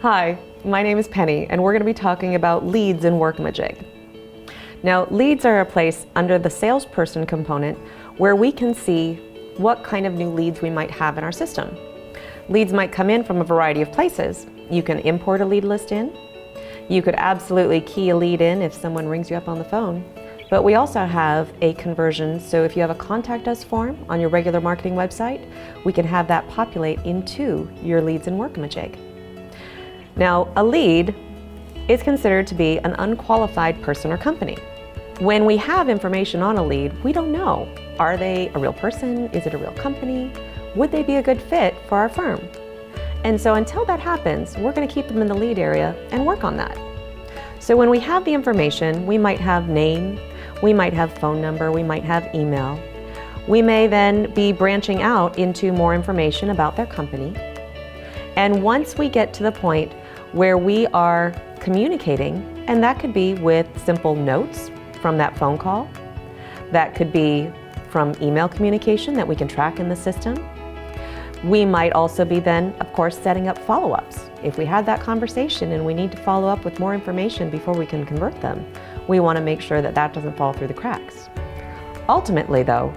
Hi, my name is Penny, and we're going to be talking about leads in Workamajig. Now, leads are a place under the salesperson component where we can see what kind of new leads we might have in our system. Leads might come in from a variety of places. You can import a lead list in. You could absolutely key a lead in if someone rings you up on the phone. But we also have a conversion, so if you have a Contact Us form on your regular marketing website, we can have that populate into your leads in Workamajig. Now, a lead is considered to be an unqualified person or company. When we have information on a lead, we don't know. Are they a real person? Is it a real company? Would they be a good fit for our firm? And so until that happens, we're going to keep them in the lead area and work on that. So when we have the information, we might have name, we might have phone number, we might have email. We may then be branching out into more information about their company. And once we get to the point where we are communicating, and that could be with simple notes from that phone call, that could be from email communication that we can track in the system. We might also be then, of course, setting up follow-ups. If we had that conversation and we need to follow up with more information before we can convert them, we want to make sure that that doesn't fall through the cracks. Ultimately though,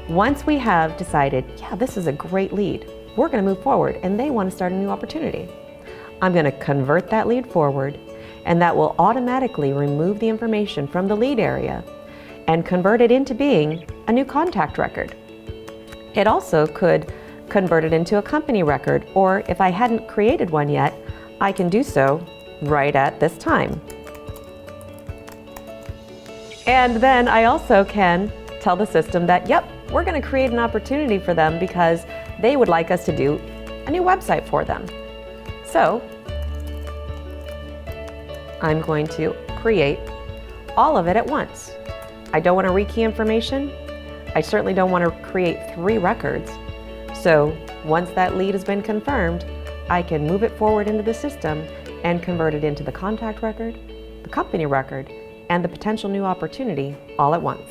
once we have decided, yeah, this is a great lead, we're going to move forward and they want to start a new opportunity. I'm going to convert that lead forward, and that will automatically remove the information from the lead area and convert it into being a new contact record. It also could convert it into a company record, or if I hadn't created one yet, I can do so right at this time. And then I also can tell the system that, yep, we're going to create an opportunity for them because they would like us to do a new website for them. So I'm going to create all of it at once. I don't want to rekey information. I certainly don't want to create 3 records. So once that lead has been confirmed, I can move it forward into the system and convert it into the contact record, the company record, and the potential new opportunity all at once.